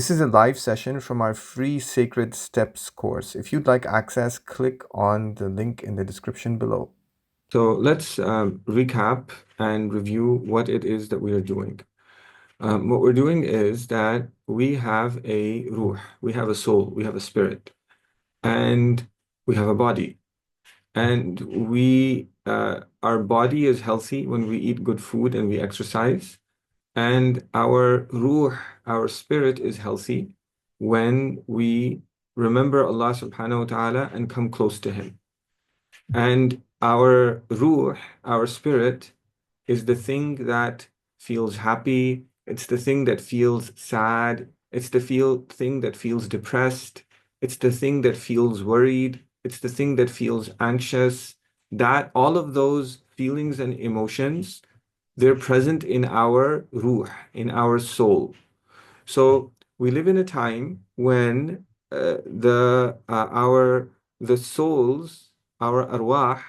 This is a live session from our free Sacred Steps course. If you'd like access, click on the link in the description below. So let's recap and review what it is that we are doing. What we're doing is that we have a ruh, we have a soul, we have a spirit, and we have a body. And our body is healthy when we eat good food and we exercise. And our ruh, our spirit is healthy when we remember Allah subhanahu wa ta'ala and come close to Him. And our ruh, our spirit, is the thing that feels happy. It's the thing that feels sad. It's the thing that feels depressed. It's the thing that feels worried. It's the thing that feels anxious. That all of those feelings and emotions, they're present in our ruh, in our soul. So we live in a time when the souls, our arwah,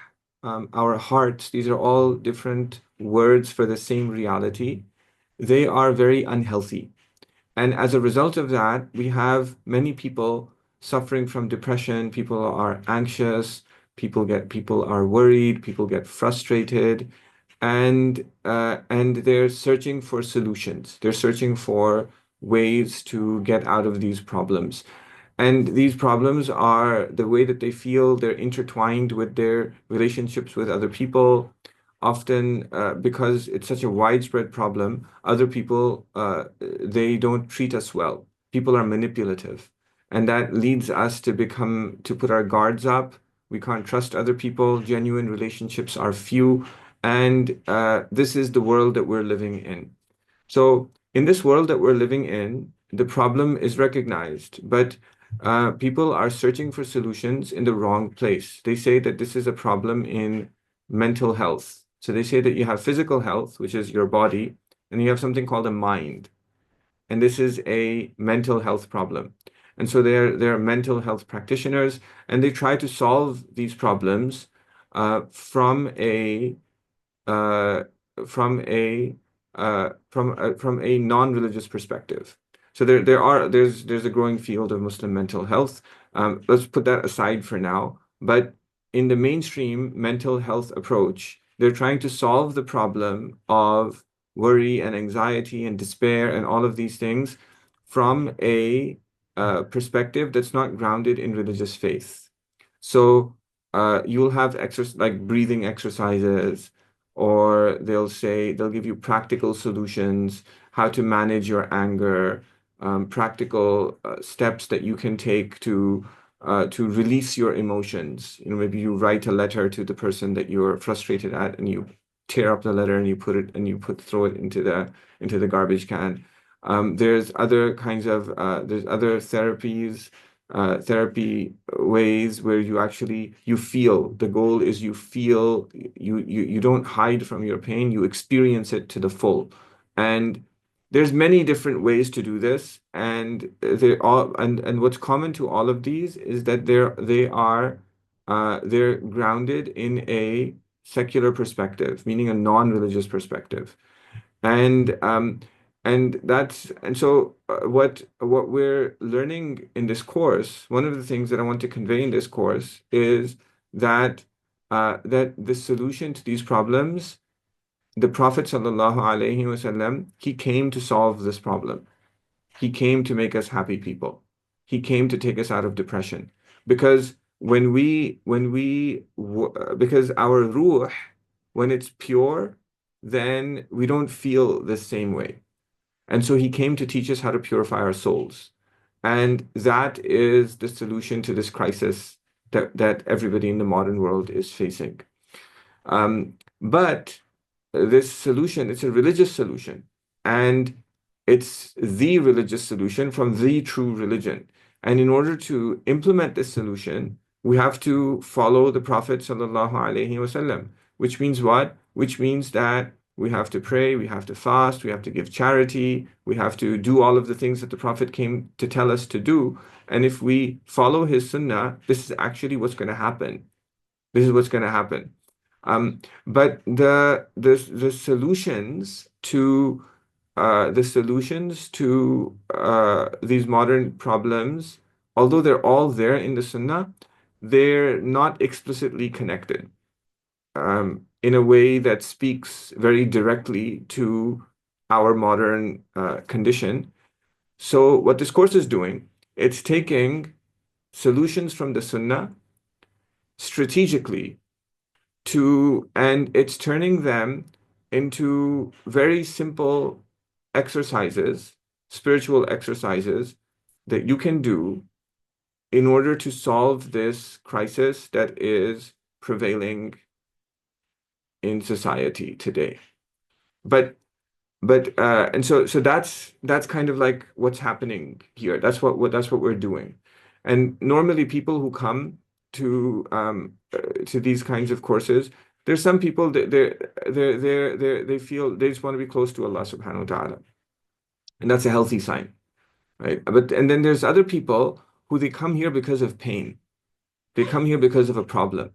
our hearts, these are all different words for the same reality. They are very unhealthy. And as a result of that, we have many people suffering from depression. People are anxious. People are worried. People get frustrated, and they're searching for solutions. They're searching for ways to get out of these problems. And these problems are the way that they feel, they're intertwined with their relationships with other people. Often, because it's such a widespread problem, other people, they don't treat us well. People are manipulative. And that leads us to put our guards up. We can't trust other people. Genuine relationships are few. And this is the world that we're living in. So, in this world that we're living in, the problem is recognized, but people are searching for solutions in the wrong place. They say that this is a problem in mental health. So they say that you have physical health, which is your body, and you have something called a mind. And this is a mental health problem. And so they're mental health practitioners, and they try to solve these problems from a uh, from a non-religious perspective. So there's a growing field of Muslim mental health. Let's put that aside for now. But in the mainstream mental health approach, they're trying to solve the problem of worry and anxiety and despair and all of these things from a perspective that's not grounded in religious faith. So you'll have like breathing exercises, or they'll give you practical solutions, how to manage your anger, practical steps that you can take to release your emotions. Maybe you write a letter to the person that you're frustrated at, and you tear up the letter and throw it into the garbage can. There's other kinds of there's other therapy ways where you feel. The goal is you feel, you don't hide from your pain, you experience it to the full. And there's many different ways to do this, and and what's common to all of these is that they're grounded in a secular perspective, meaning a non-religious perspective. And so what we're learning in this course, one of the things that I want to convey in this course is that that the solution to these problems, the Prophet sallallahu alaihi wasallam, he came to solve this problem. He came to make us happy people. He came to take us out of depression. Because because our ruh, when it's pure, then we don't feel the same way. And so he came to teach us how to purify our souls. And that is the solution to this crisis that everybody in the modern world is facing. But this solution, it's a religious solution. And it's the religious solution from the true religion. And in order to implement this solution, we have to follow the Prophet sallallahu alaihi wasallam, which means what? Which means that we have to pray, we have to fast, we have to give charity, we have to do all of the things that the Prophet came to tell us to do. And if we follow his sunnah, this is actually what's going to happen. This is what's going to happen. But the solutions to the solutions to these modern problems, although they're all there in the Sunnah, they're not explicitly connected in a way that speaks very directly to our modern condition. So, what this course is doing, it's taking solutions from the Sunnah strategically and it's turning them into very simple exercises, spiritual exercises that you can do in order to solve this crisis that is prevailing in society today. But and so that's kind of like what's happening here. That's what we're doing. And normally people who come to these kinds of courses, there's some people that they feel they just want to be close to Allah subhanahu wa ta'ala. And that's a healthy sign, right? But and then there's other people who they come here because of pain. They come here because of a problem.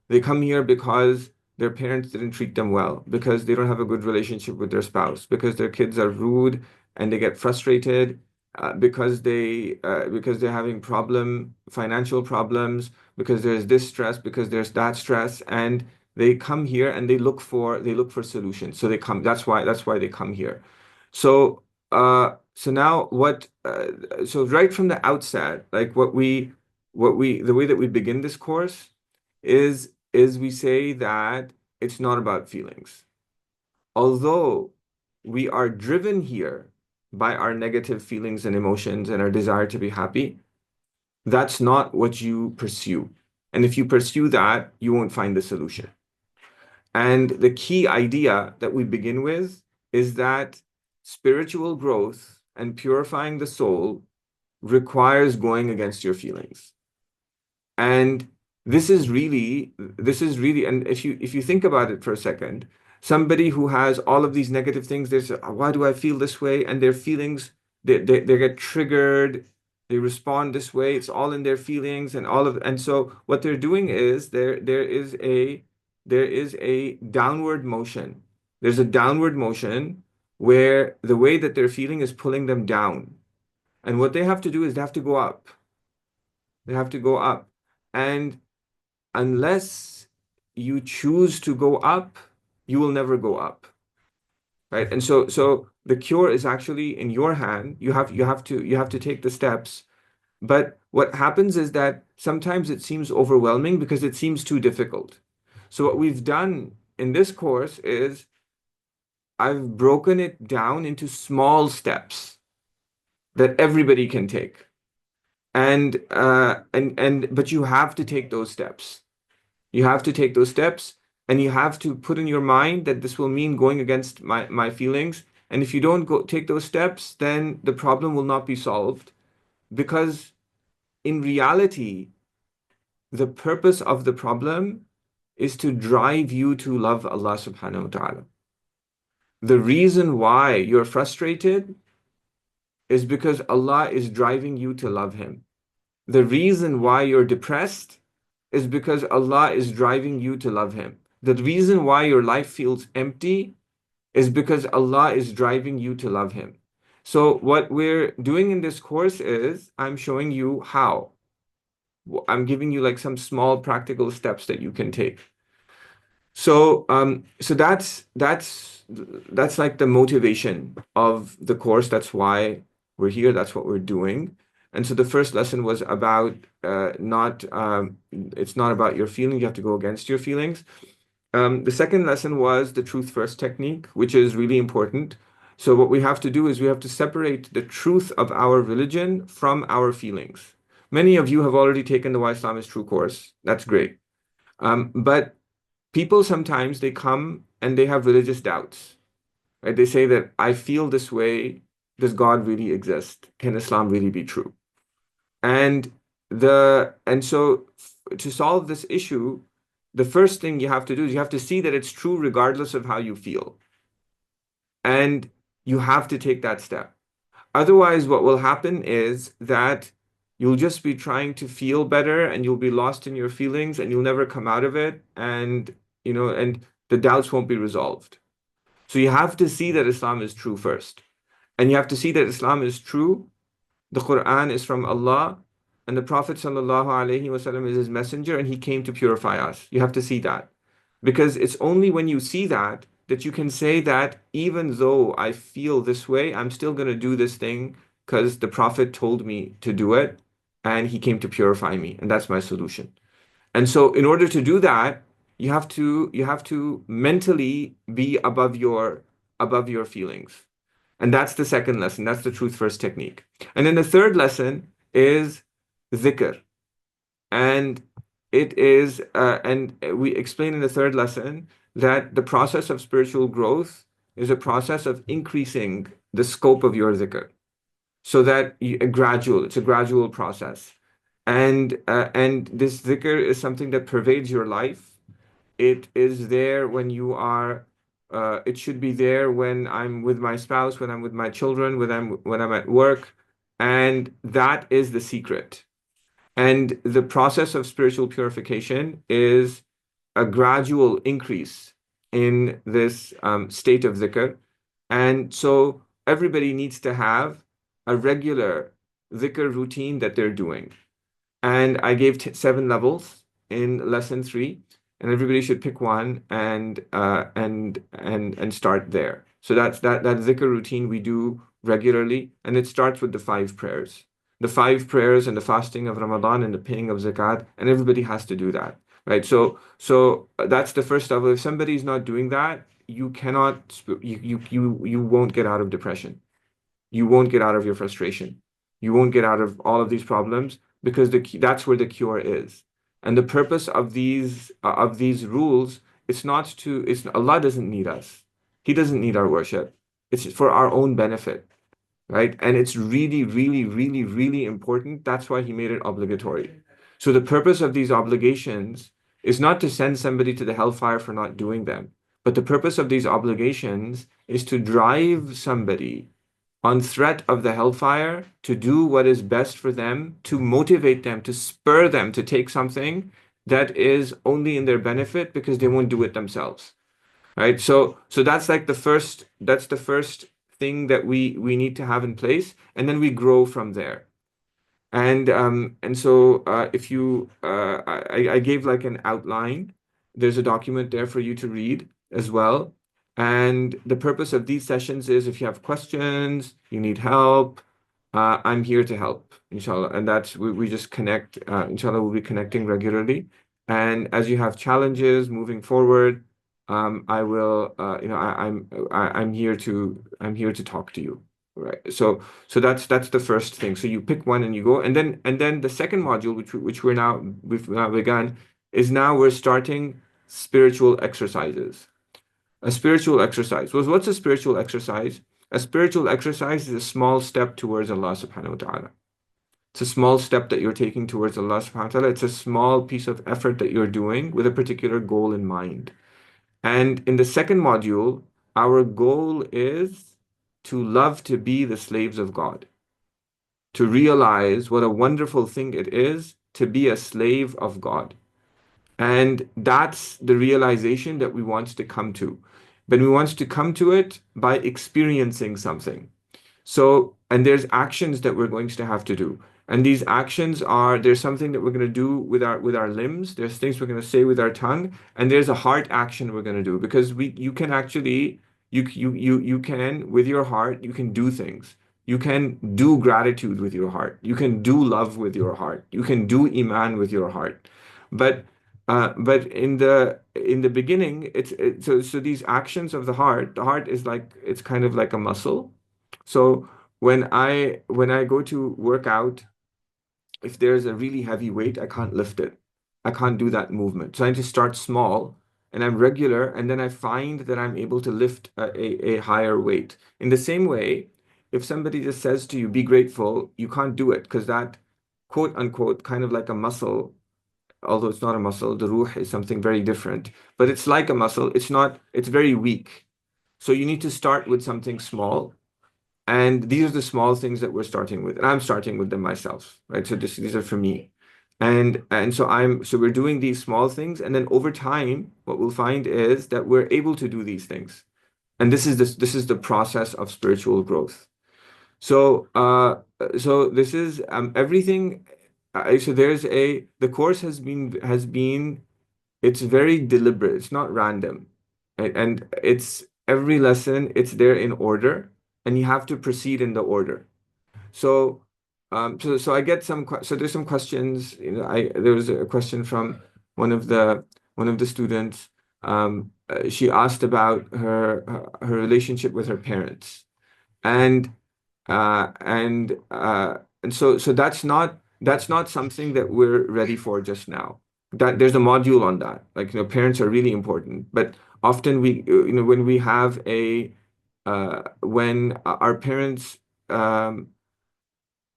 They come here because their parents didn't treat them well, because they don't have a good relationship with their spouse, because their kids are rude and they get frustrated, because they're having financial problems, because there's this stress, because there's that stress, and they come here and they look for solutions. So they come. That's why they come here. So so now so right from the outset, like the way that we begin this course is we say that it's not about feelings. Although we are driven here by our negative feelings and emotions and our desire to be happy, that's not what you pursue. And if you pursue that, you won't find the solution. And the key idea that we begin with is that spiritual growth and purifying the soul requires going against your feelings. And this is really, and if you think about it for a second, somebody who has all of these negative things, they say, why do I feel this way? And their feelings, they get triggered, they respond this way, it's all in their feelings and so what they're doing is there is a downward motion. There's a downward motion where the way that they're feeling is pulling them down. And what they have to do is they have to go up. They have to go up. And unless you choose to go up, you will never go up. Right? And so the cure is actually in your hand. You have to take the steps. But what happens is that sometimes it seems overwhelming because it seems too difficult. So what we've done in this course is I've broken it down into small steps that everybody can take. But you have to take those steps. You have to take those steps and you have to put in your mind that this will mean going against my feelings. And if you don't take those steps, then the problem will not be solved because in reality, the purpose of the problem is to drive you to love Allah subhanahu wa ta'ala. The reason why you're frustrated is because Allah is driving you to love Him. The reason why you're depressed is because Allah is driving you to love Him. The reason why your life feels empty is because Allah is driving you to love Him. So what we're doing in this course is I'm showing you how. I'm giving you like some small practical steps that you can take. So that's like the motivation of the course. That's why we're here. That's what we're doing. And so the first lesson was about not it's not about your feelings. You have to go against your feelings. The second lesson was the truth first technique, which is really important. So what we have to do is we have to separate the truth of our religion from our feelings. Many of you have already taken the Why Islam is True course. That's great. But people sometimes they come and they have religious doubts. Right? They say that I feel this way. Does God really exist? Can Islam really be true? And so to solve this issue, the first thing you have to do is you have to see that it's true regardless of how you feel. And you have to take that step. Otherwise, what will happen is that you'll just be trying to feel better and you'll be lost in your feelings and you'll never come out of it and the doubts won't be resolved. So you have to see that Islam is true first. And you have to see that Islam is true, the Quran is from Allah, and the Prophet sallallahu alaihi wasallam is his messenger, and he came to purify us. You have to see that. Because it's only when you see that that you can say that even though I feel this way, I'm still going to do this thing because the Prophet told me to do it and he came to purify me, and that's my solution. And so in order to do that, you have to mentally be above your feelings. And that's the second lesson. That's the truth first technique. And then the third lesson is zikr. And and we explain in the third lesson that the process of spiritual growth is a process of increasing the scope of your zikr so that it's a gradual process. And this zikr is something that pervades your life. It is there when you are, it should be there when I'm with my spouse, when I'm with my children, when I'm at work. And that is the secret. And the process of spiritual purification is a gradual increase in this state of zikr. And so everybody needs to have a regular zikr routine that they're doing. And I gave 7 levels in lesson 3, and everybody should pick one and start there. So that zikr routine we do regularly, and it starts with the 5 prayers. The 5 prayers and the fasting of Ramadan and the paying of zakat, and everybody has to do that, right? So that's the first level. If somebody's not doing that, you cannot you won't get out of depression. You won't get out of your frustration. You won't get out of all of these problems because that's where the cure is. And the purpose of these rules, it's Allah doesn't need us. He doesn't need our worship. It's for our own benefit, right? And it's really, really, really, really important. That's why He made it obligatory. So the purpose of these obligations is not to send somebody to the hellfire for not doing them, but the purpose of these obligations is to drive somebody on threat of the hellfire to do what is best for them, to motivate them, to spur them to take something that is only in their benefit because they won't do it themselves. Right? So that's the first thing that we need to have in place, and then we grow from there. And so if you I gave like an outline. There's a document there for you to read as well. And the purpose of these sessions is if you have questions, you need help, I'm here to help, inshallah. And that's we just connect, inshallah, we'll be connecting regularly. And as you have challenges moving forward, I will, I'm here to talk to you. Right. So that's the first thing. So you pick one and you go, and then the second module, which we've now begun, is now we're starting spiritual exercises. A spiritual exercise. What's a spiritual exercise? A spiritual exercise is a small step towards Allah subhanahu wa ta'ala. It's a small step that you're taking towards Allah subhanahu wa ta'ala. It's a small piece of effort that you're doing with a particular goal in mind. And in the second module, our goal is to love to be the slaves of God, to realize what a wonderful thing it is to be a slave of God. And that's the realization that we want to come to. But we want to come to it by experiencing something. So, and there's actions that we're going to have to do. And these actions there's something that we're going to do with our limbs, there's things we're going to say with our tongue, and there's a heart action we're going to do because you can actually you can with your heart, you can do things. You can do gratitude with your heart. You can do love with your heart. You can do iman with your heart. But in the beginning, so these actions of the heart is like it's kind of like a muscle. So when I go to work out, if there's a really heavy weight, I can't lift it. I can't do that movement. So I need to start small and I'm regular, and then I find that I'm able to lift a higher weight. In the same way, if somebody just says to you, be grateful, you can't do it because that quote unquote kind of like a muscle, although it's not a muscle, the ruh is something very different, but it's like a muscle. It's not, it's very weak. So you need to start with something small. And these are the small things that we're starting with. And I'm starting with them myself, right? So these are for me. And so we're doing these small things. And then over time, what we'll find is that we're able to do these things. And this is the process of spiritual growth. So, so this is everything. So the course has been it's very deliberate. It's not random, and it's every lesson. It's there in order, and you have to proceed in the order. So, so I get so there's some questions. There was a question from one of the one of the students. She asked about her relationship with her parents, and so that's not something that we're ready for just now. That there's a module on that. Like, parents are really important, but often when we have when our parents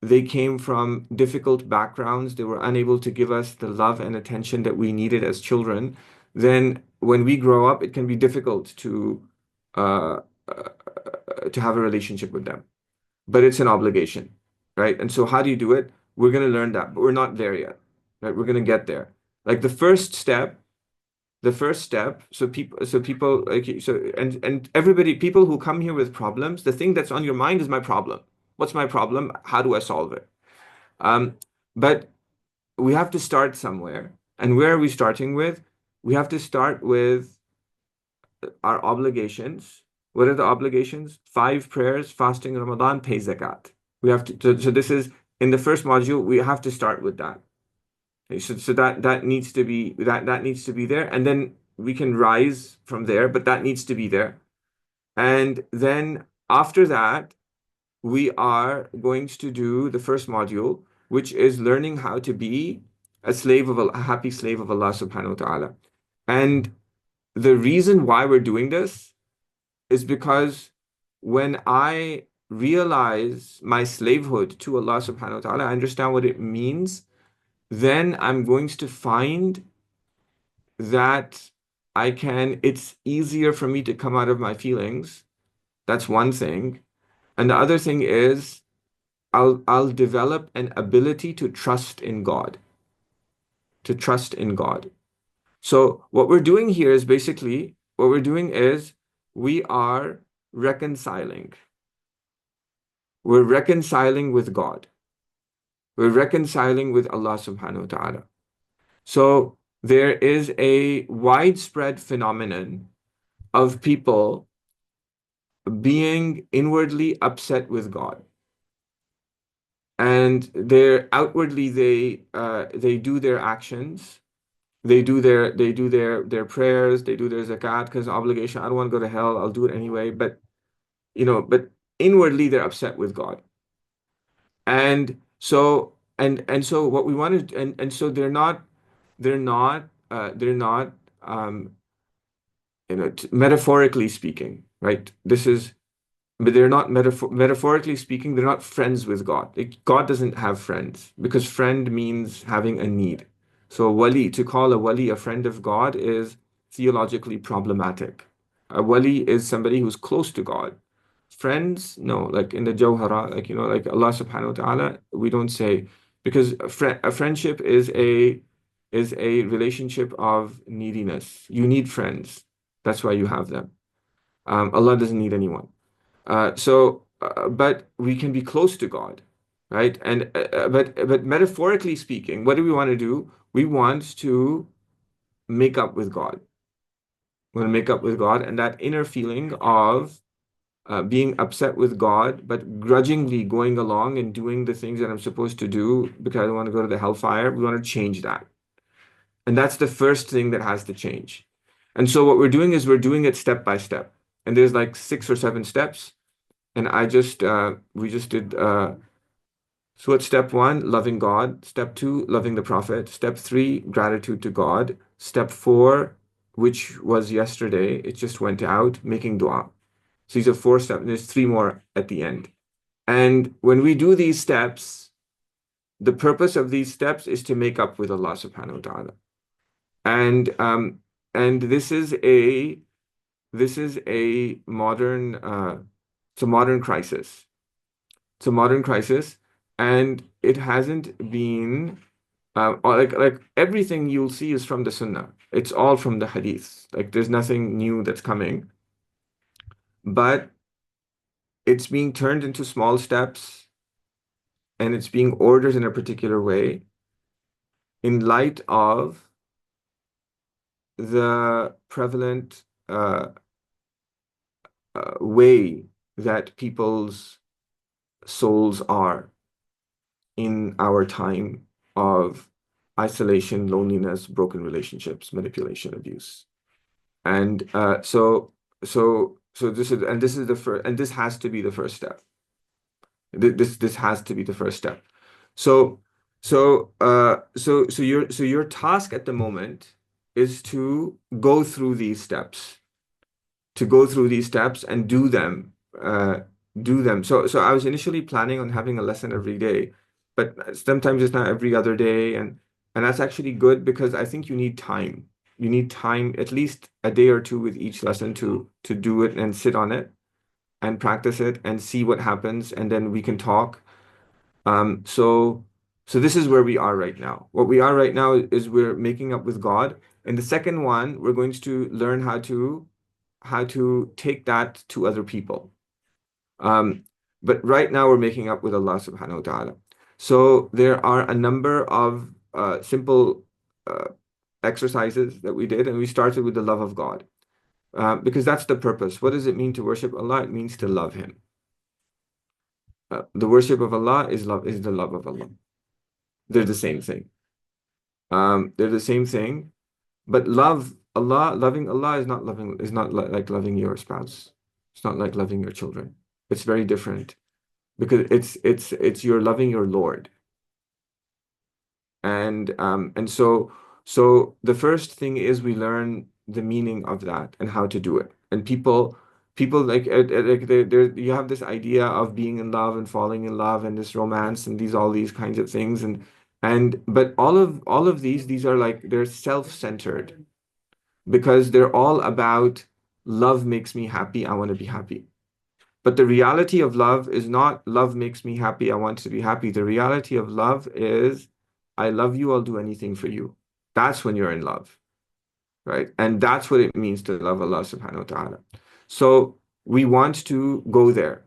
they came from difficult backgrounds, they were unable to give us the love and attention that we needed as children, then when we grow up, it can be difficult uh, to have a relationship with them, but it's an obligation, right? And so how do you do it? We're going to learn that, but we're not there yet, right? We're going to get there. Like the first step, so people like and everybody, people who come here with problems, the thing that's on your mind is my problem. What's my problem? How do I solve it? Um, but we have to start somewhere. And where are we starting with? We have to start with our obligations. What are the obligations? 5 prayers, fasting Ramadan, pay zakat. We have to, so this is in the first module, we have to start with that. Okay, so that needs to be that needs to be there, and then we can rise from there, but that needs to be there. And then after that, we are going to do the first module, which is learning how to be a happy slave of Allah subhanahu wa ta'ala. And the reason why we're doing this is because when I realize my slavehood to Allah subhanahu wa ta'ala, I understand what it means, then I'm going to find that it's easier for me to come out of my feelings. That's one thing. And the other thing is I'll develop an ability to trust in God, to trust in God. So what we're doing here is basically what we're doing is we are reconciling. We're reconciling with God. We're reconciling with Allah subhanahu wa ta'ala. So there is a widespread phenomenon of people being inwardly upset with God. And they're outwardly they do their actions, they do their prayers, they do their zakat because obligation. I don't want to go to hell. I'll do it anyway. But inwardly they're upset with God. And so what we want to and so they're not um metaphorically speaking, right? But they're not metaphorically speaking, they're not friends with God. God doesn't have friends because friend means having a need. So to call a wali a friend of God is theologically problematic. A wali is somebody who's close to God. Friends, no, like in the Jawhara, like Allah subhanahu wa ta'ala, we don't say, because a friendship is a relationship of neediness. You need friends. That's why you have them. Allah doesn't need anyone. But we can be close to God, right? But metaphorically speaking, what do we want to do? We want to make up with God. We want to make up with God, and that inner feeling of being upset with God, but grudgingly going along and doing the things that I'm supposed to do because I don't want to go to the hellfire. We want to change that, and that's the first thing that has to change. And so what we're doing is we're doing it step by step, and there's like 6 or 7 steps. And we just did, so what's step 1? Loving God. Step 2, loving the Prophet. Step 3, gratitude to God. Step 4, which was yesterday, it just went out, making dua. So these are 4 steps, and there's 3 more at the end. And when we do these steps, the purpose of these steps is to make up with Allah subhanahu wa ta'ala. And this is a modern it's a modern crisis. It's a modern crisis, and it hasn't been like everything you'll see is from the Sunnah. It's all from the Hadith. Like there's nothing new that's coming, but it's being turned into small steps and it's being ordered in a particular way in light of the prevalent way that people's souls are in our time of isolation, loneliness, broken relationships, manipulation, abuse. And so this is the first, and this has to be the first step. This has to be the first step. So your task at the moment is to go through these steps, and do them. So I was initially planning on having a lesson every day, but sometimes it's not every other day, and that's actually good because I think you need time. You need time, at least a day or two with each lesson to do it and sit on it and practice it and see what happens, and then we can talk. Um, so so this is where we are right now. What we are right now is we're making up with God. In the second one, we're going to learn how to take that to other people. Um, but right now we're making up with Allah subhanahu wa ta'ala. So there are a number of simple uh, exercises that we did, and we started with the love of God. Because that's the purpose. What does it mean to worship Allah? It means to love Him. The worship of Allah is the love of Allah. They're the same thing. They're the same thing, but loving Allah is not like loving your spouse. It's not like loving your children. It's very different because it's you're loving your Lord. And the first thing is we learn the meaning of that and how to do it. And people like you have this idea of being in love and falling in love and this romance and all these kinds of things, and but all of these are like they're self-centered because they're all about love makes me happy, I want to be happy. But the reality of love is not love makes me happy, I want to be happy. The reality of love is I love you, I'll do anything for you. That's when you're in love, right? And that's what it means to love Allah subhanahu wa ta'ala. So we want to go there,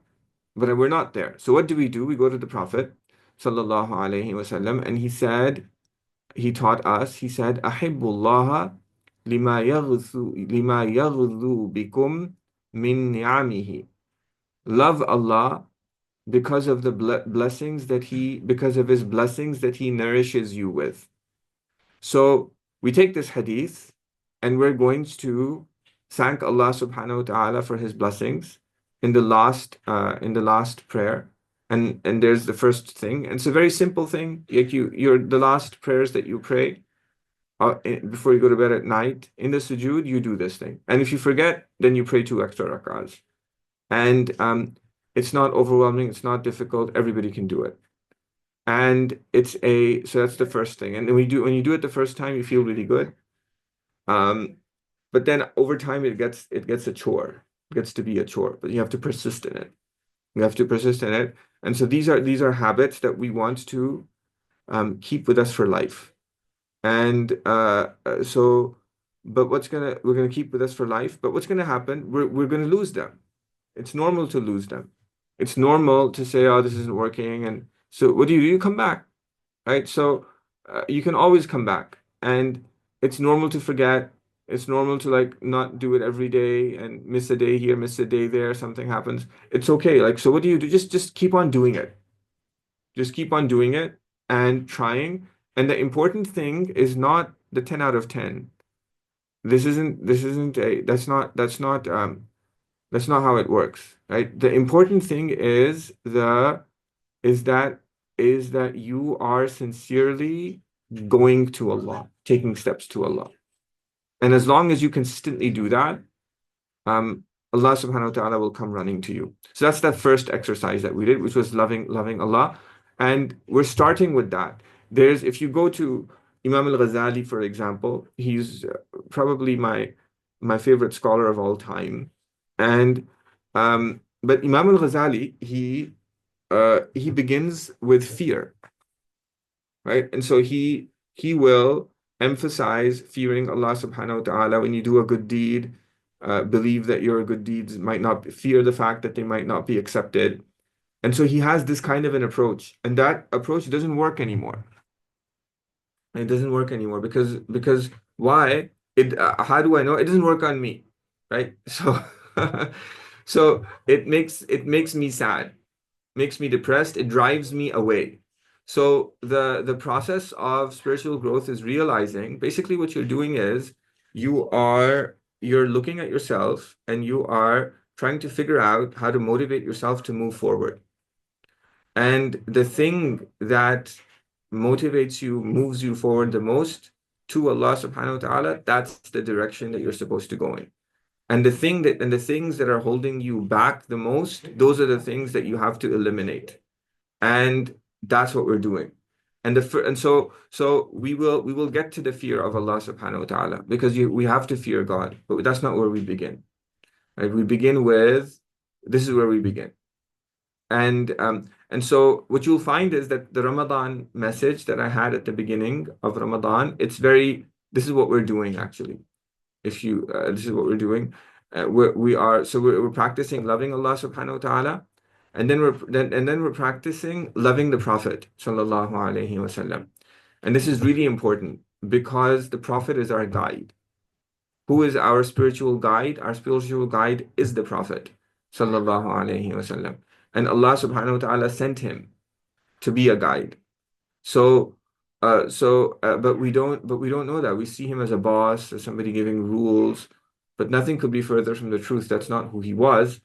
but we're not there. So what do? We go to the Prophet sallallahu alaihi wasallam, and he taught us, he said, Ahibbullaha lima yaghzu bikum min ni'amihi. Love Allah because of the blessings because of his blessings that he nourishes you with. So we take this hadith and we're going to thank Allah subhanahu wa ta'ala for his blessings in the last prayer. And there's the first thing. And it's a very simple thing. Like you're the last prayers that you pray before you go to bed at night in the sujood, you do this thing. And if you forget, then you pray 2 extra rak'ahs. And it's not overwhelming, it's not difficult, everybody can do it. And so that's the first thing. And then when you do it the first time, you feel really good. But then over time it gets a chore. It gets to be a chore, but you have to persist in it. You have to persist in it. And so these are habits that we want to keep with us for life. And but we're gonna keep with us for life, but what's gonna happen? We're gonna lose them. It's normal to lose them. It's normal to say, oh, this isn't working. And so what do? You come back, right? So you can always come back. And it's normal to forget. It's normal to like not do it every day and miss a day here, miss a day there, something happens. It's okay. Like, so what do you do? Just keep on doing it. Just keep on doing it and trying. And the important thing is not the 10 out of 10. That's not how it works, right? The important thing is that you are sincerely going to Allah, taking steps to Allah. And as long as you consistently do that, Allah subhanahu wa ta'ala will come running to you. So that's the first exercise that we did, which was loving Allah. And we're starting with that. If you go to Imam al-Ghazali, for example, he's probably my favorite scholar of all time. And but Imam al-Ghazali, he begins with fear, right? And so he will emphasize fearing Allah subhanahu wa ta'ala when you do a good deed. believe that your good deeds might not, fear the fact that they might not be accepted. And so he has this kind of an approach, and that approach doesn't work anymore. It doesn't work anymore because why? How do I know? It doesn't work on me, right? So so it makes me sad, makes me depressed, it drives me away. So the process of spiritual growth is realizing basically what you're doing is you're looking at yourself and you are trying to figure out how to motivate yourself to move forward. And the thing that motivates you, moves you forward the most to Allah subhanahu wa ta'ala, that's the direction that you're supposed to go in. And the things that are holding you back the most, those are the things that you have to eliminate. And that's what we're doing. And we will get to the fear of Allah subhanahu wa ta'ala because we have to fear God, but that's not where we begin. Right? We begin with this is where we begin. And so what you'll find is that the Ramadan message that I had at the beginning of Ramadan, this is what we're doing actually. This is what we're doing. We're practicing loving Allah subhanahu wa ta'ala, and then we're practicing loving the Prophet sallallahu alaihi wasallam. And this is really important because the Prophet is our guide. Who is our spiritual guide? Our spiritual guide is the Prophet sallallahu alaihi wasallam. And Allah subhanahu wa ta'ala sent him to be a guide. But we don't know that. We see him as a boss, as somebody giving rules, but nothing could be further from the truth. That's not who he was.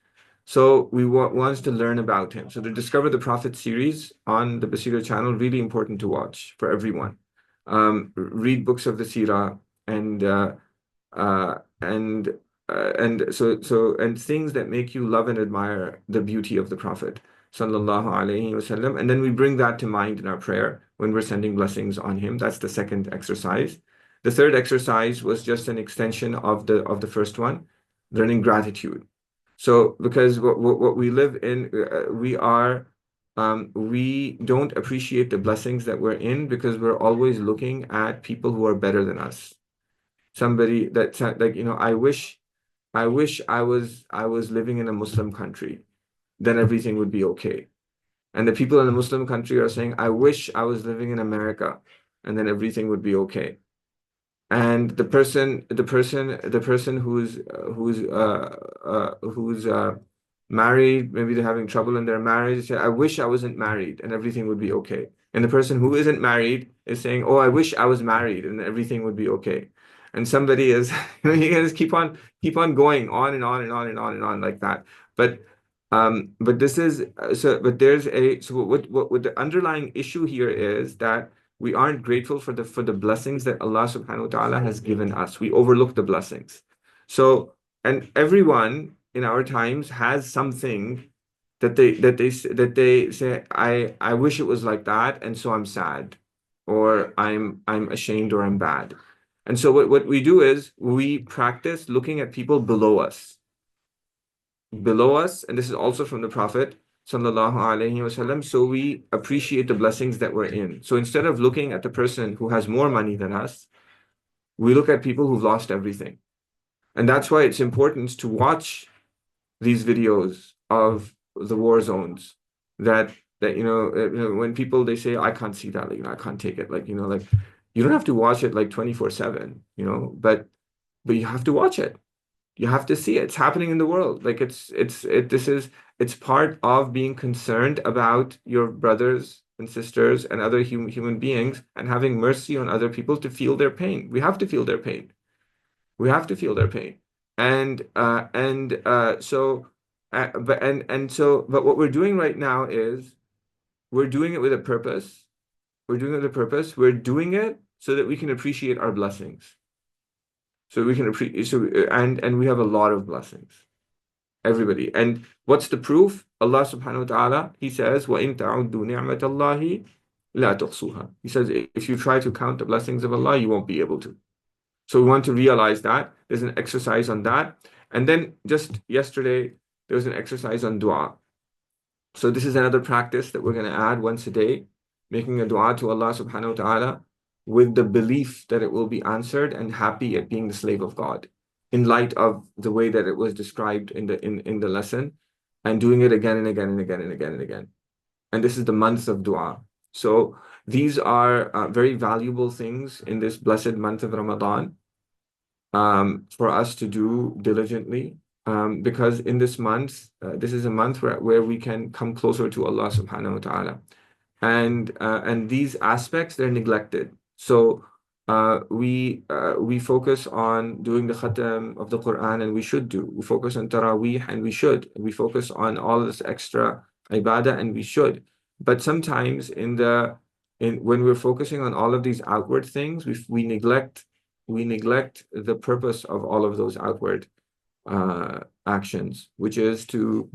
So we want to learn about him. So the Discover the Prophet series on the Basira channel, really important to watch for everyone. Read books of the Sirah and uh, and and things that make you love and admire the beauty of the Prophet sallallahu alaihi wasallam, and then we bring that to mind in our prayer when we're sending blessings on him. That's the second exercise. The third exercise was just an extension of the first one, learning gratitude. So because what we live in, we don't appreciate the blessings that we're in because we're always looking at people who are better than us. Somebody that's like, I wish I was living in a Muslim country, then everything would be okay. And the people in the Muslim country are saying, I wish I was living in America, and then everything would be okay. And the person who's married, maybe they're having trouble in their marriage, say, I wish I wasn't married, and everything would be okay. And the person who isn't married is saying, oh, I wish I was married, and everything would be okay. And somebody is, you can just keep on going on and on and on and on and on like that. But this is but there's a so what the underlying issue here is that we aren't grateful for the blessings that Allah subhanahu wa ta'ala has given us. We overlook the blessings. So, and everyone in our times has something that they say, I wish it was like that, and so I'm sad, or I'm ashamed, or I'm bad. And so what we do is we practice looking at people below us, and this is also from the Prophet sallallahu alaihi wasallam. So we appreciate the blessings that we're in. So instead of looking at the person who has more money than us, we look at people who've lost everything. And that's why it's important to watch these videos of the war zones that when people they say I can't see that, I can't take it, like you don't have to watch it like 24/7, but you have to watch it. You have to see it. It's happening in the world. Like it's part of being concerned about your brothers and sisters and other human beings and having mercy on other people to feel their pain. We have to feel their pain. We have to feel their pain. But what we're doing right now is we're doing it with a purpose. We're doing it with a purpose. We're doing it so that we can appreciate our blessings. So we can appreciate, and we have a lot of blessings, everybody. And what's the proof? Allah subhanahu wa ta'ala, He says, وَإِن تَعُدُّوا نِعْمَةَ اللَّهِ لَا تُحْصُوهَا. He says, if you try to count the blessings of Allah, you won't be able to. So we want to realize that. There's an exercise on that. And then just yesterday, there was an exercise on dua. So this is another practice that we're going to add once a day, making a dua to Allah subhanahu wa ta'ala with the belief that it will be answered and happy at being the slave of God. in light of the way that it was described in the lesson, and doing it again and again and again and again and again. And this is the month of dua. So these are very valuable things in this blessed month of Ramadan, for us to do diligently, because in this month, this is a month where we can come closer to Allah subhanahu wa ta'ala. And these aspects, they're neglected. So we focus on doing the khatam of the Quran, and we should do. We focus on Taraweeh, and we should. We focus on all this extra ibadah, and we should. But sometimes when we're focusing on all of these outward things, we neglect the purpose of all of those outward actions, which is to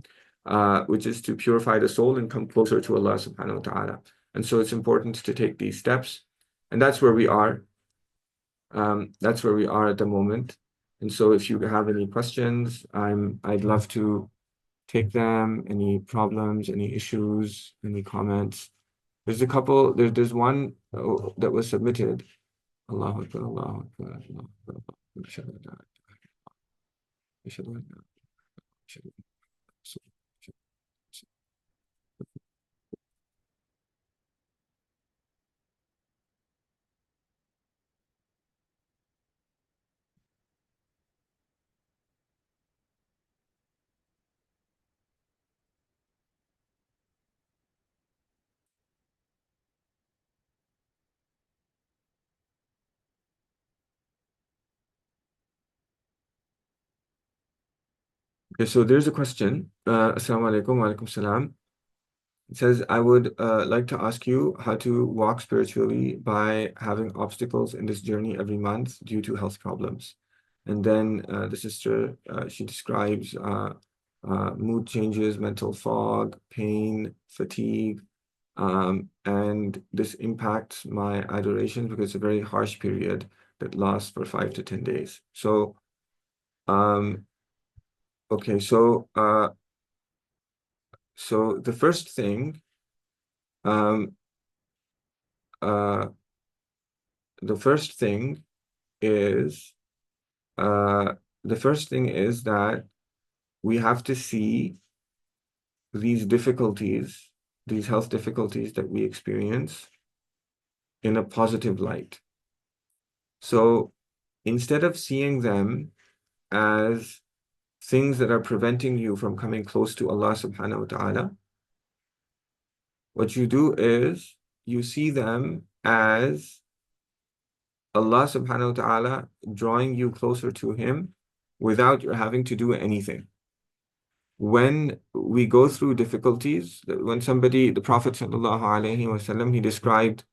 purify the soul and come closer to Allah subhanahu wa ta'ala. And so it's important to take these steps. And that's where we are. That's where we are at the moment. And so if you have any questions, I'd love to take them. Any problems, any issues, any comments. There's one that was submitted. Allahu Akbar, Allahu Akbar, Allahu Akbar. Ashhadu an la ilaha illallah, ashhadu anna Muhammadan rasulullah. Okay, so there's a question. Assalamu alaikum wa alaikum salam. It says, I would like to ask you how to walk spiritually by having obstacles in this journey every month due to health problems. And then the sister, she describes mood changes, mental fog, pain, fatigue, and this impacts my adoration because it's a very harsh period that lasts for 5 to 10 days. So, okay, so the first thing, um, uh, the first thing is the first thing is that we have to see these difficulties, these health difficulties that we experience, in a positive light. So instead of seeing them as things that are preventing you from coming close to Allah subhanahu wa ta'ala, what you do is you see them as Allah subhanahu wa ta'ala drawing you closer to Him without you having to do anything. When we go through difficulties, the Prophet sallallahu alaihi wasallam, he described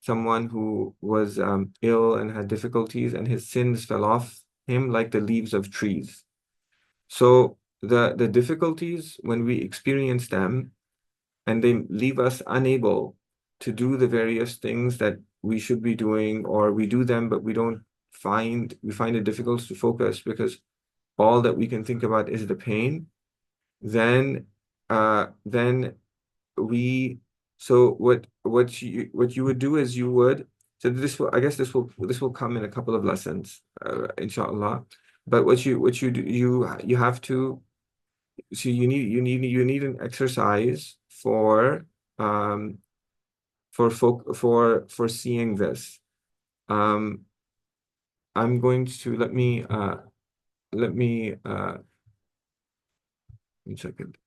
someone who was ill and had difficulties, and his sins fell off him like the leaves of trees. So the difficulties, when we experience them and they leave us unable to do the various things that we should be doing, or we do them but we find it difficult to focus because all that we can think about is the pain, then we so what you would do is you would, so this will come in a couple of lessons, inshallah. But what you do, you have to, so you need an exercise for seeing this. I'm going to let me 1 second.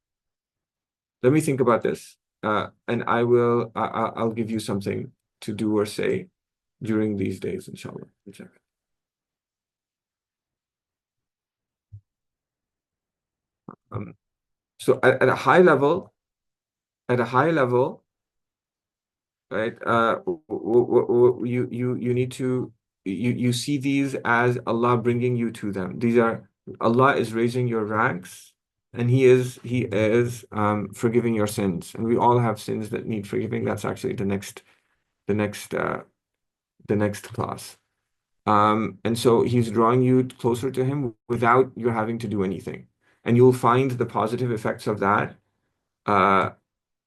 Let me think about this, and I'll give you something to do or say during these days, inshallah. 1 second. So at a high level, right? You need to you see these as Allah bringing you to them. Allah is raising your ranks, and He is forgiving your sins. And we all have sins that need forgiving. That's actually the next class. And so He's drawing you closer to Him without you having to do anything. And you'll find the positive effects of that.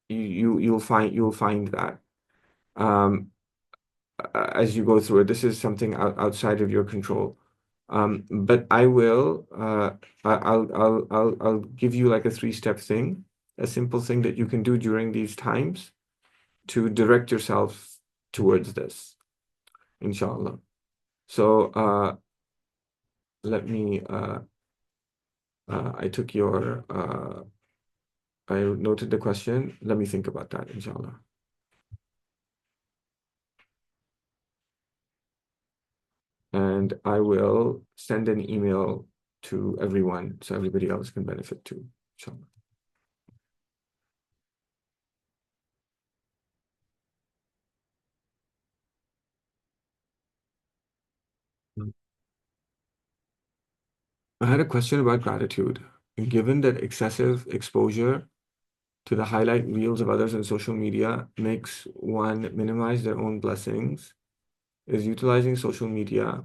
You'll find that as you go through it. This is something outside of your control. But I will, I'll give you like a three-step thing, a simple thing that you can do during these times to direct yourself towards this, inshallah. So, let me, I took your, I noted the question. Let me think about that, inshallah. And I will send an email to everyone so everybody else can benefit too, inshallah. I had a question about gratitude. Given that excessive exposure to the highlight reels of others on social media makes one minimize their own blessings, is utilizing social media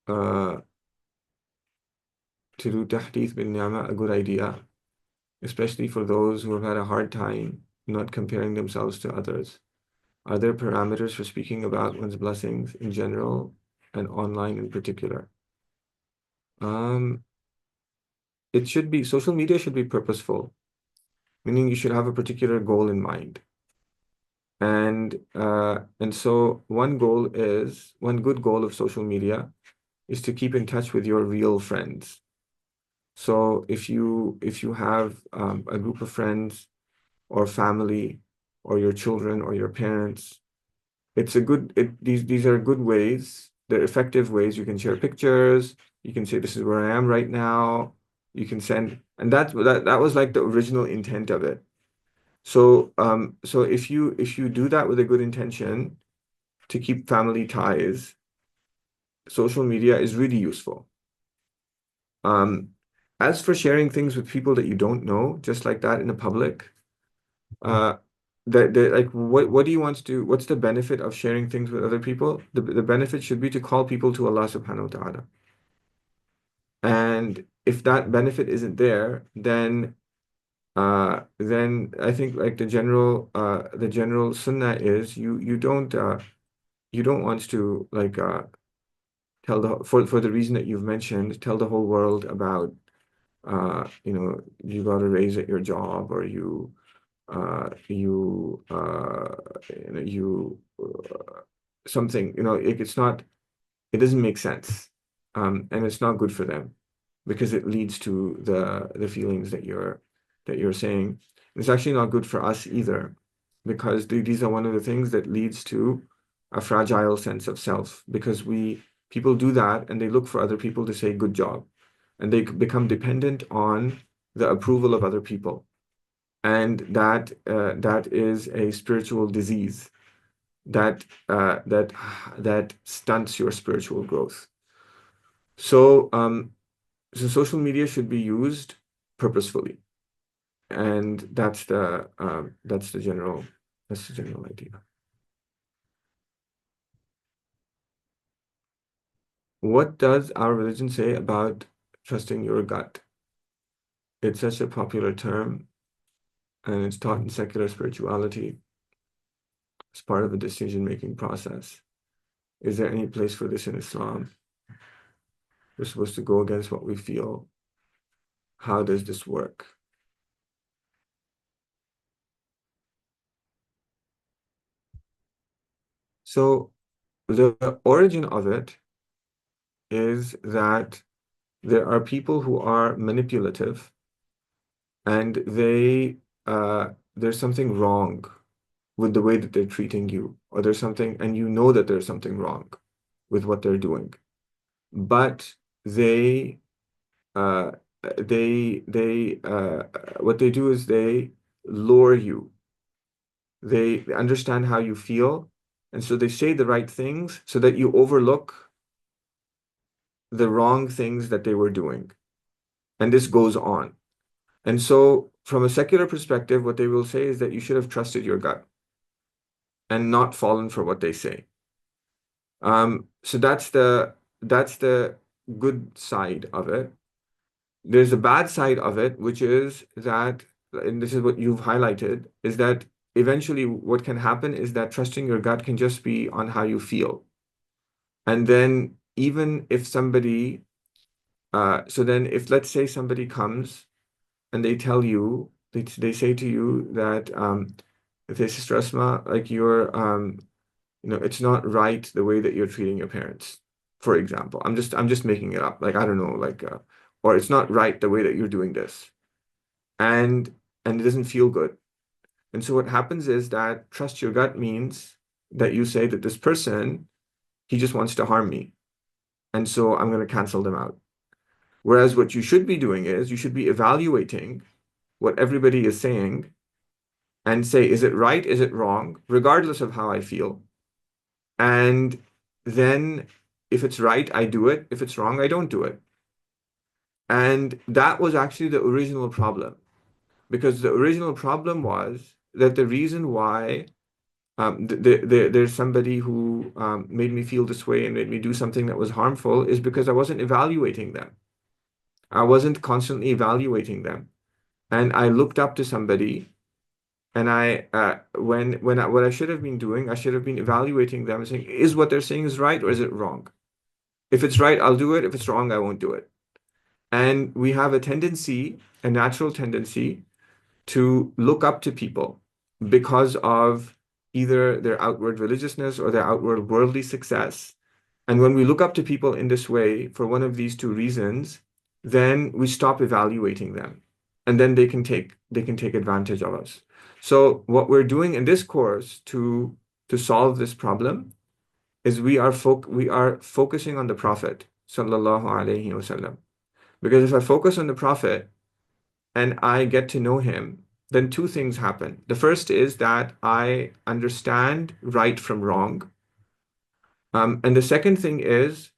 uh, to do tahdith bin ni'mah a good idea, especially for those who have had a hard time not comparing themselves to others? Are there parameters for speaking about one's blessings in general and online in particular? Um, it should be, social media should be purposeful, meaning you should have a particular goal in mind. And so one good goal of social media is to keep in touch with your real friends. So if you have a group of friends or family or your children or your parents, these are good ways. They're effective ways. You can share pictures. You can say, this is where I am right now. You can send, and that was like the original intent of it. So if you do that with a good intention to keep family ties, social media is really useful. Um, as for sharing things with people that you don't know, just like that in the public, uh, like what do you want to do? What's the benefit of sharing things with other people? The benefit should be to call people to Allah subhanahu wa ta'ala. And if that benefit isn't there, then I think like the general sunnah is you don't want to like tell for the reason that you've mentioned, tell the whole world about you got a raise at your job, or uh you uh something, it doesn't make sense. And it's not good for them because it leads to the feelings that you're saying. It's actually not good for us either, because these are one of the things that leads to a fragile sense of self, because people do that and they look for other people to say good job, and they become dependent on the approval of other people. And that is a spiritual disease that stunts your spiritual growth. So so social media should be used purposefully, and that's the general idea. What does our religion say about trusting your gut? It's such a popular term, and it's taught in secular spirituality as part of a decision-making process. Is there any place for this in Islam? We're supposed to go against what we feel. How does this work? So the origin of it is that there are people who are manipulative, and there's something wrong with the way that they're treating you, or there's something, and you know that there's something wrong with what they're doing. But they uh they what they do is they lure you. They understand how you feel, and so they say the right things so that you overlook the wrong things that they were doing. And this goes on. And so, from a secular perspective, what they will say is that you should have trusted your gut and not fallen for what they say. So that's the good side of it. There's a bad side of it, which is that, and this is what you've highlighted, is that eventually what can happen is that trusting your gut can just be on how you feel. And then even if somebody, so then if let's say somebody comes and they tell you, they say to you that, they say, Sister Asma, like it's not right the way that you're treating your parents, for example. I'm just making it up. Like, I don't know, like, or it's not right the way that you're doing this. And it doesn't feel good. And so what happens is that trust your gut means that you say that this person, he just wants to harm me. And so I'm going to cancel them out. Whereas what you should be doing is you should be evaluating what everybody is saying and say, is it right? Is it wrong? Regardless of how I feel. And then if it's right, I do it. If it's wrong, I don't do it. And that was actually the original problem. Because the original problem was that the reason why there's somebody who made me feel this way and made me do something that was harmful is because I wasn't evaluating them. I wasn't constantly evaluating them. And I looked up to somebody, and what I should have been doing, I should have been evaluating them and saying, is what they're saying is right or is it wrong? If it's right, I'll do it. If it's wrong, I won't do it. And we have a natural tendency to look up to people because of either their outward religiousness or their outward worldly success. And when we look up to people in this way for one of these two reasons, then we stop evaluating them. And then they can take advantage of us. So what we're doing in this course to solve this problem is we are focusing on the Prophet sallallahu alaihi wasallam. Because if I focus on the Prophet and I get to know him, then two things happen. The first is that I understand right from wrong. And the second thing is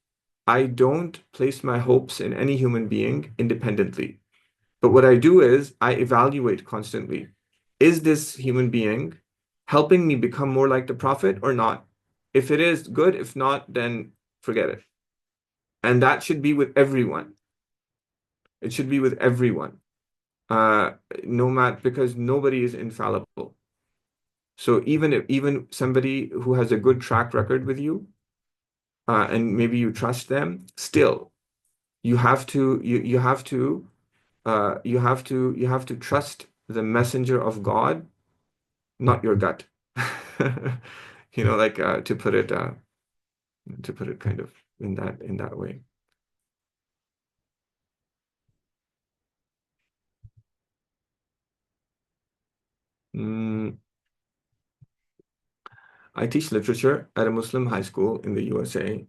I don't place my hopes in any human being independently. But what I do is I evaluate constantly. Is this human being helping me become more like the Prophet or not? If it is, good. If not, then forget it. And that should be with everyone. It should be with everyone. Uh, no matter, because nobody is infallible. So even somebody who has a good track record with you, and maybe you trust them, still you have to trust the messenger of God, not your gut. Like, to put it kind of in that way. Mm, I teach literature at a Muslim high school in the USA.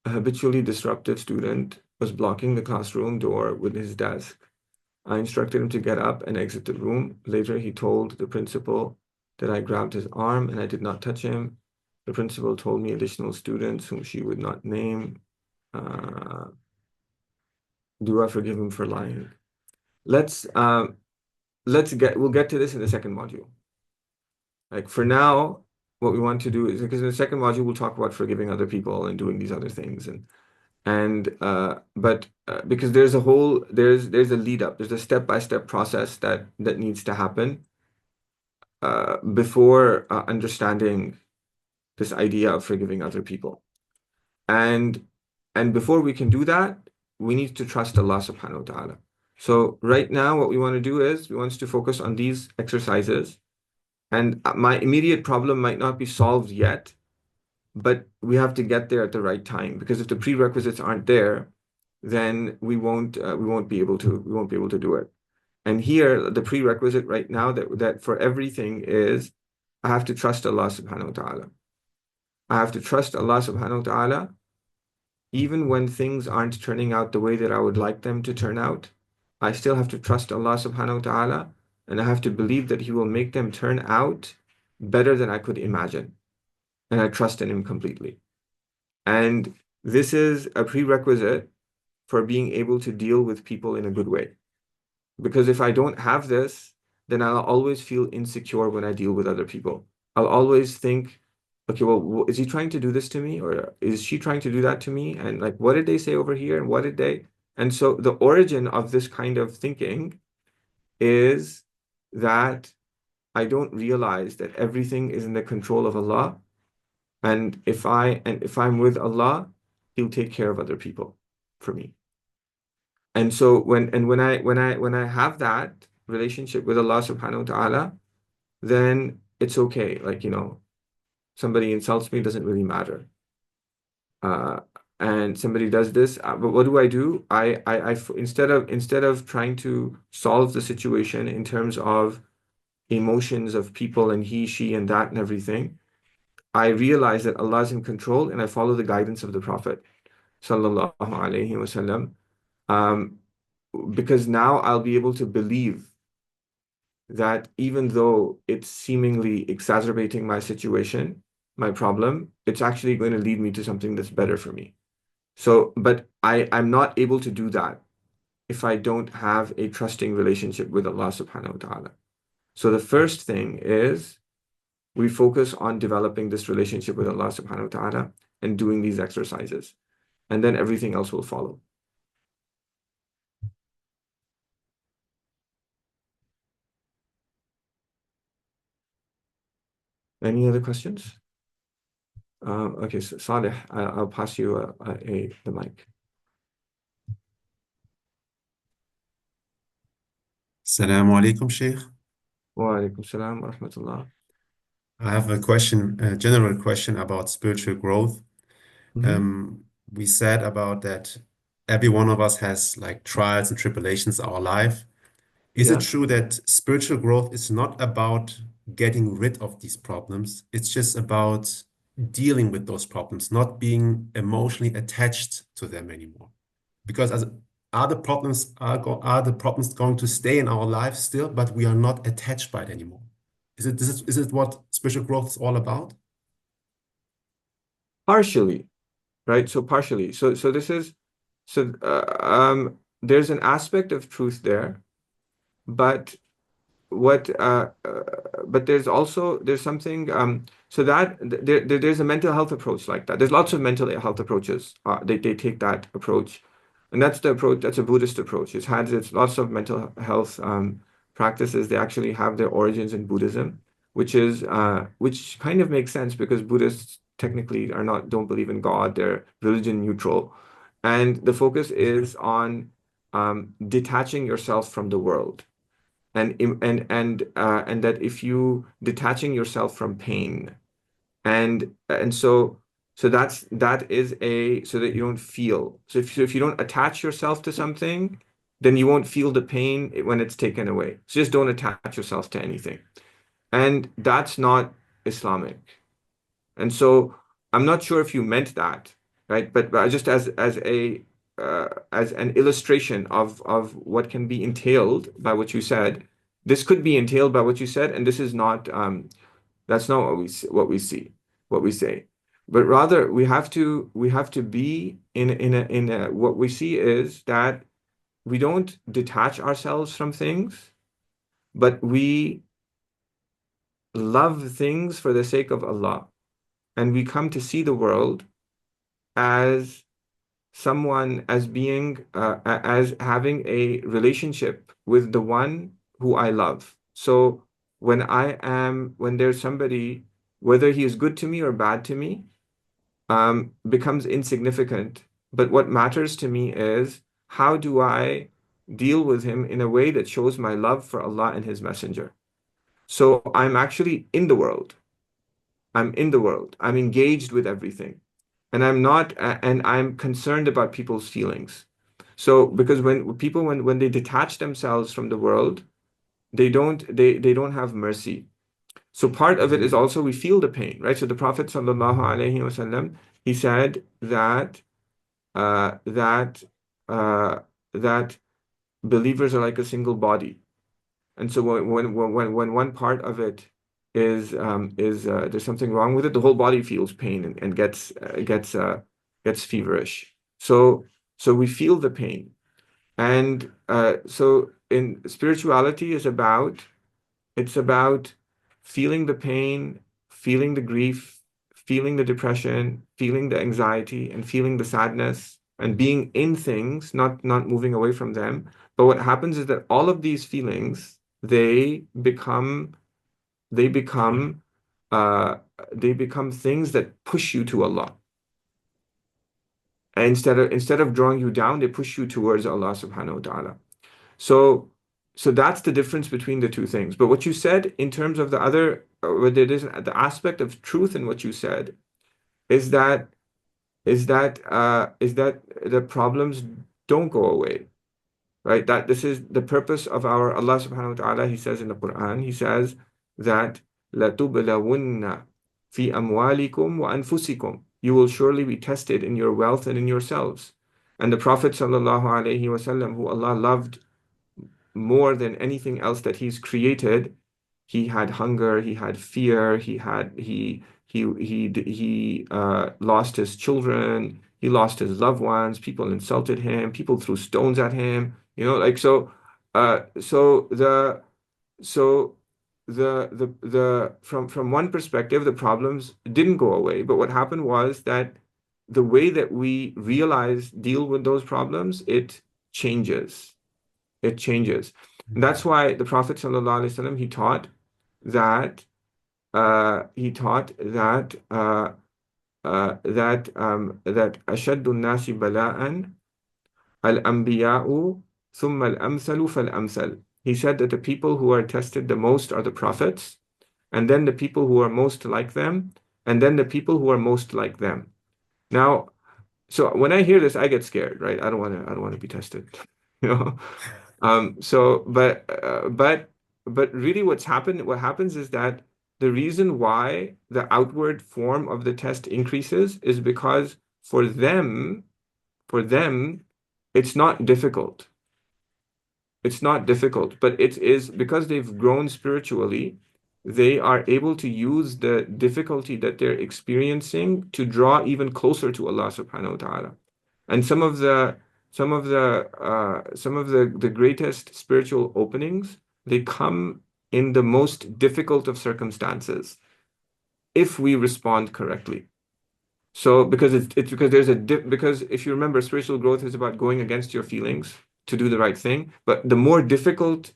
A habitually disruptive student was blocking the classroom door with his desk. I instructed him to get up and exit the room. Later, he told the principal that I grabbed his arm and I did not touch him. The principal told me additional students whom she would not name. Uh, do I forgive him for lying? Let's we'll get to this in the second module. Like, for now, what we want to do is, because in the second module we'll talk about forgiving other people and doing these other things, but because there's a lead up, there's a step-by-step process that needs to happen before understanding this idea of forgiving other people. And before we can do that, we need to trust Allah subhanahu wa ta'ala. So right now, what we want to do is we want to focus on these exercises. And my immediate problem might not be solved yet, but we have to get there at the right time, because if the prerequisites aren't there, then we won't be able to do it. And here, the prerequisite right now that for everything is I have to trust Allah subhanahu wa ta'ala. I have to trust Allah subhanahu wa ta'ala even when things aren't turning out the way that I would like them to turn out. I still have to trust Allah subhanahu wa ta'ala, and I have to believe that He will make them turn out better than I could imagine. And I trust in Him completely. And this is a prerequisite for being able to deal with people in a good way. Because if I don't have this, then I'll always feel insecure when I deal with other people. I'll always think, okay, well, is he trying to do this to me? Or is she trying to do that to me? And like, what did they say over here? And what did they? And so the origin of this kind of thinking is that I don't realize that everything is in the control of Allah. And if I'm with Allah, He'll take care of other people for me. And so when I have that relationship with Allah subhanahu wa ta'ala, then it's okay. Like, somebody insults me, doesn't really matter. Uh, and somebody does this, but what do? Instead of trying to solve the situation in terms of emotions of people and he, she, and that and everything, I realize that Allah is in control and I follow the guidance of the Prophet sallallahu alaihi wasallam. Um, because now I'll be able to believe that even though it's seemingly exacerbating my situation, my problem, it's actually going to lead me to something that's better for me. So, but I'm not able to do that if I don't have a trusting relationship with Allah subhanahu wa ta'ala. So the first thing is we focus on developing this relationship with Allah subhanahu wa ta'ala and doing these exercises, and then everything else will follow. Any other questions? Okay, so Saleh, I'll pass you the mic. Assalamu alaikum, Sheikh. Wa alaikum salam wa rahmatullah. I have a question, a general question about spiritual growth. Hmm. We said about that every one of us has like trials and tribulations in our life. Is it Yeah. true that spiritual growth is not about getting rid of these problems? It's just about dealing with those problems, not being emotionally attached to them anymore. Because as are the problems going to stay in our lives still, but we are not attached by it anymore? Is it what spiritual growth is all about? Partially, right? So partially. So this is there's an aspect of truth there, but what but there's something so that there's a mental health approach like that. There's lots of mental health approaches. They take that approach, and that's the approach. That's a Buddhist approach. It's lots of mental health practices. They actually have their origins in Buddhism, which kind of makes sense because Buddhists technically don't believe in God. They're religion neutral, and the focus is on detaching yourself from the world and that if you detaching yourself from pain and so that is a so that you don't feel so if you don't attach yourself to something, then you won't feel the pain when it's taken away. So just don't attach yourself to anything, and that's not Islamic. And so I'm not sure if you meant that, right? But just as an illustration of what can be entailed by what you said, this could be entailed by what you said, and this is not that's not what we say. But rather we have to be in a what we see is that we don't detach ourselves from things, but we love things for the sake of Allah. And we come to see the world as as being as having a relationship with the one who I love. So when there's somebody, whether he is good to me or bad to me, becomes insignificant. But what matters to me is how do I deal with him in a way that shows my love for Allah and His Messenger. So I'm actually in the world. I'm in the world. I'm engaged with everything. And I'm concerned about people's feelings. So because when they detach themselves from the world, they don't have mercy. So part of it is also we feel the pain, right? So the Prophet sallallahu alaihi wasallam, he said that uh, that uh, that believers are like a single body. And so when one part of it is there's something wrong with it, the whole body feels pain and gets feverish. So we feel the pain, and so in spirituality it's about feeling the pain, feeling the grief, feeling the depression, feeling the anxiety, and feeling the sadness, and being in things, not moving away from them. But what happens is that all of these feelings, they become uh, they become things that push you to Allah. And instead of drawing you down, they push you towards Allah subhanahu wa ta'ala. So so that's the difference between the two things. But what you said in terms of the other, there is the aspect of truth in what you said is that is that the problems don't go away, right? That this is the purpose of our Allah subhanahu wa ta'ala. He says in the Quran, He says that لَتُبْلَوُنَّ فِي أَمْوَالِكُمْ وَأَنفُسِكُمْ. You will surely be tested in your wealth and in yourselves. And the Prophet sallallahu alaihi wasallam, who Allah loved more than anything else that He's created, he had hunger, he had fear, he lost his children, he lost his loved ones, people insulted him, people threw stones at him, like so so so the from one perspective, the problems didn't go away, but what happened was that the way that we deal with those problems, changes it changes. And that's why the Prophet ﷺ, he taught that أشد الناس بلاء الأنبياء ثم الأمثل فالأمثل. He said that the people who are tested the most are the prophets, and then the people who are most like them, and then the people who are most like them. Now, so when I hear this, I get scared, right? I don't want to be tested, you know. So, but really, what happens is that the reason why the outward form of the test increases is because for them, it's not difficult. It's not difficult, but it is because they've grown spiritually, they are able to use the difficulty that they're experiencing to draw even closer to Allah subhanahu wa ta'ala. And some of the greatest spiritual openings, they come in the most difficult of circumstances if we respond correctly. So it's because because if you remember, spiritual growth is about going against your feelings to do the right thing. But the more difficult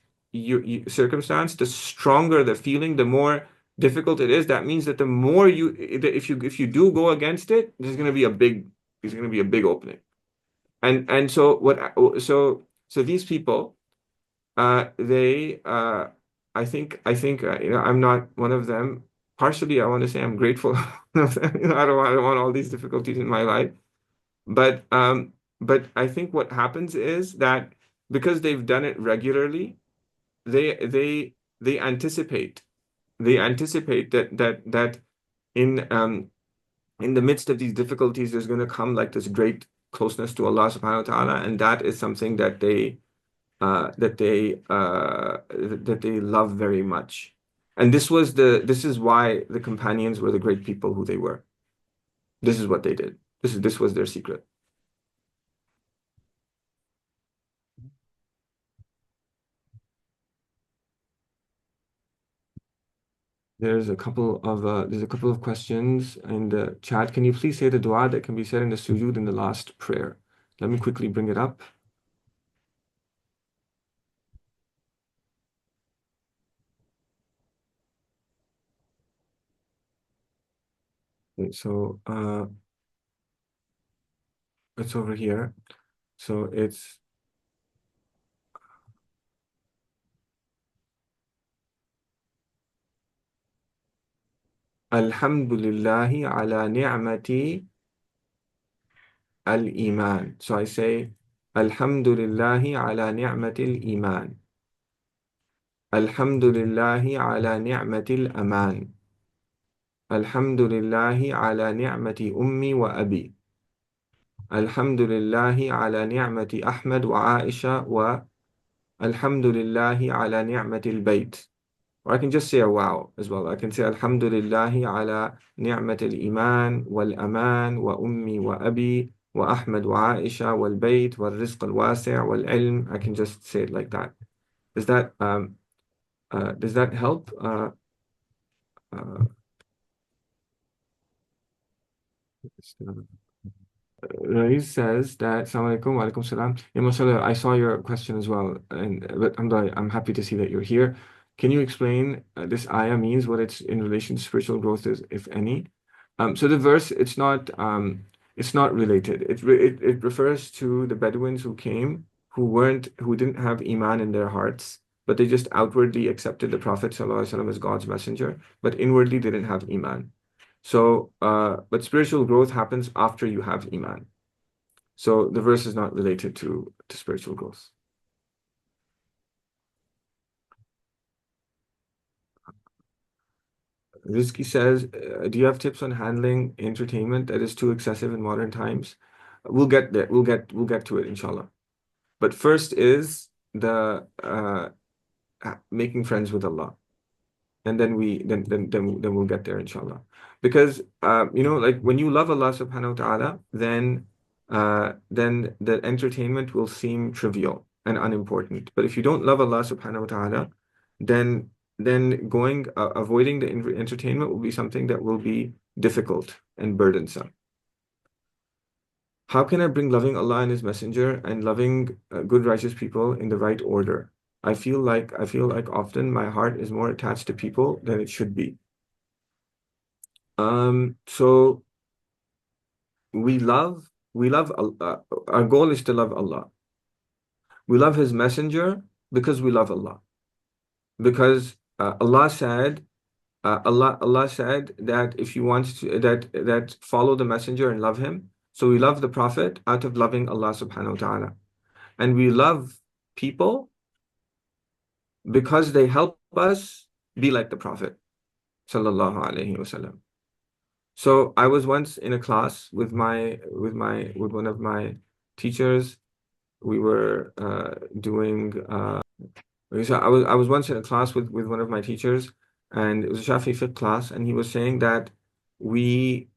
circumstance, the stronger the feeling, the more difficult it is. That means that the more if you do go against it, there's going to be a big opening. And so these people, they I think I'm not one of them. Partially, I want to say I'm grateful of them. I don't want all these difficulties in my life. But I think what happens is that because they've done it regularly, they they they anticipate that in the midst of these difficulties, there's going to come like this great closeness to Allah subhanahu wa ta'ala, and that is something that they love very much. And this is why the companions were the great people who they were. This is what they did. This was their secret. There's a couple of questions in the chat. Can you please say the dua that can be said in the sujood in the last prayer? Let me quickly bring it up. Okay, so it's over here. So it's Alhamdulillahi ala ni'mati al-iman. So I say Alhamdulillahi ala ni'mati al-iman. Alhamdulillahi ala ni'mati al-aman. Alhamdulillahi ala ni'mati ummi wa abi. Alhamdulillahi ala ni'mati Ahmad wa Aisha wa Alhamdulillahi ala ni'mati al-bayt. Or I can just say a wow as well. I can say Alhamdulillahi ala ni'mat al-iman wal-aman wa ummi wa abi wa Ahmad wa Aisha wal-bayt wal-rizq al-wasi' wal-ilm. I can just say it like that. Does that help? Uh, Raiz says that, Assalamu alaikum, wa alaikum salam. Yeah, mashallah, I saw your question as well, but alhamdulillah, I'm happy to see that you're here. Can you explain this ayah means, what it's in relation to spiritual growth is, if any? So the verse, It's not related. It refers to the Bedouins who came, who didn't have Iman in their hearts, but they just outwardly accepted the Prophet ﷺ as God's messenger, but inwardly they didn't have Iman. So, but spiritual growth happens after you have Iman. So the verse is not related to spiritual growth. Rizki says, do you have tips on handling entertainment that is too excessive in modern times? We'll get there. We'll get to it, inshallah. But first is the making friends with Allah, and then we'll get there, inshallah. Because like when you love Allah subhanahu wa ta'ala, then the entertainment will seem trivial and unimportant. But if you don't love Allah subhanahu wa ta'ala, then avoiding the entertainment will be something that will be difficult and burdensome. How can I bring loving Allah and His Messenger and loving good righteous people in the right order? I feel like often my heart is more attached to people than it should be. So we love our goal is to love Allah. We love His Messenger because we love Allah. Because Allah said that if you want to that follow the Messenger and love him. So we love the Prophet out of loving Allah subhanahu wa ta'ala. And we love people because they help us be like the Prophet sallallahu alaihi wasallam. So I was once in a class with one of my teachers. We were doing so I was once in a class with one of my teachers, and it was a Shafi fiqh class, and he was saying that we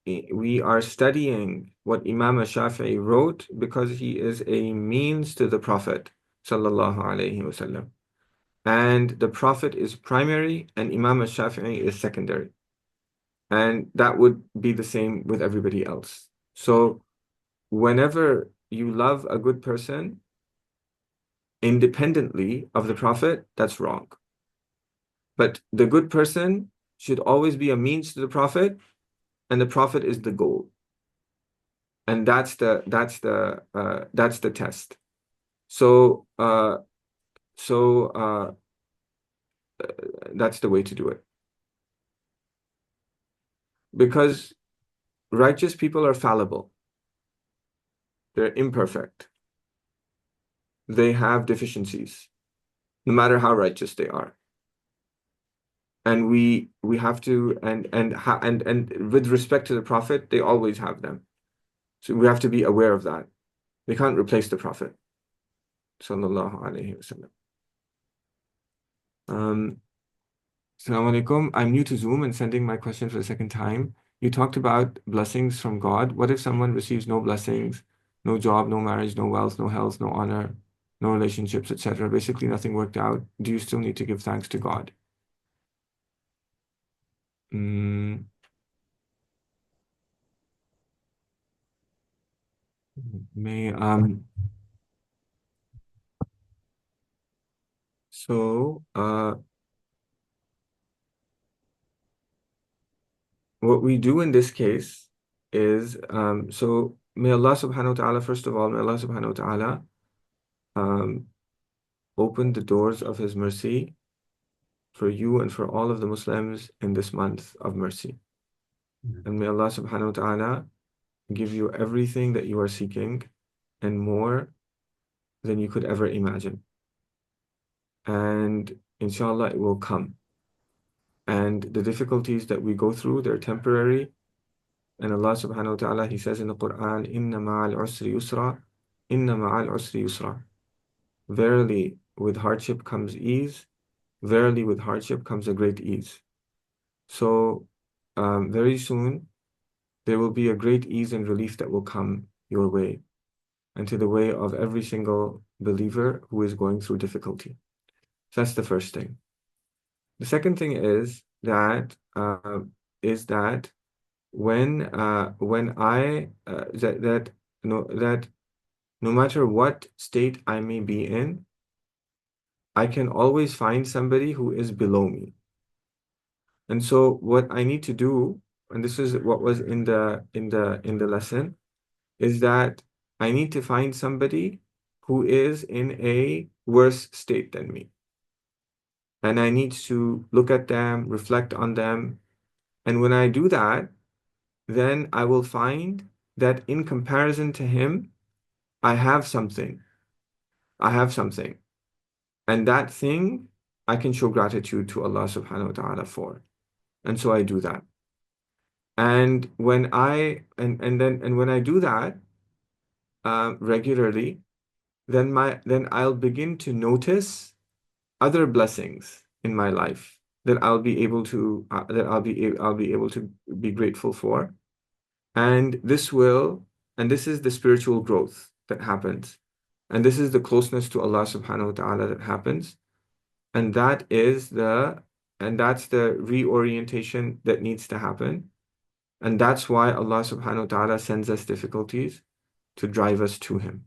we are studying what Imam Shafi'i wrote because he is a means to the Prophet sallallahu alaihi wasallam. And the Prophet is primary and Imam Shafi'i is secondary. And that would be the same with everybody else. So whenever you love a good person independently of the Prophet, that's wrong. But the good person should always be a means to the Prophet, and the Prophet is the goal. And that's the test. So that's the way to do it. Because righteous people are fallible. They're imperfect. They have deficiencies, no matter how righteous they are. And we have to and with respect to the Prophet, they always have them. So we have to be aware of that. They can't replace the Prophet. Sallallahu alaihi wasallam. Assalamu alaikum. I'm new to Zoom and sending my question for the second time. You talked about blessings from God. What if someone receives no blessings, no job, no marriage, no wealth, no health, no honor, no relationships, etc.? Basically, nothing worked out. Do you still need to give thanks to God? Mm, may so what we do in this case is so may Allah subhanahu wa ta'ala, first of all, may Allah subhanahu wa ta'ala open the doors of His mercy for you and for all of the Muslims in this month of mercy. And may Allah subhanahu wa ta'ala give you everything that you are seeking and more than you could ever imagine. And inshallah, it will come. And the difficulties that we go through, they're temporary. And Allah subhanahu wa ta'ala, He says in the Quran, Inna ma'al usri yusra, Inna ma'al usri yusra. Verily, with hardship comes ease. Verily, with hardship comes a great ease. So, very soon, there will be a great ease and relief that will come your way and to the way of every single believer who is going through difficulty. So that's the first thing. The second thing is that when I that no matter what state I may be in, I can always find somebody who is below me. And so what I need to do and this is what was in the lesson, is that I need to find somebody who is in a worse state than me. And I need to look at them, reflect on them. And when I do that, then I will find that in comparison to him, I have something. I have something. And that thing I can show gratitude to Allah subhanahu wa ta'ala for. And so I do that. And when I do that regularly, then I'll begin to notice other blessings in my life that I'll be able to be grateful for. And this is the spiritual growth that happens. And this is the closeness to Allah subhanahu wa ta'ala that happens. And that's the reorientation that needs to happen. And that's why Allah subhanahu wa ta'ala sends us difficulties to drive us to Him.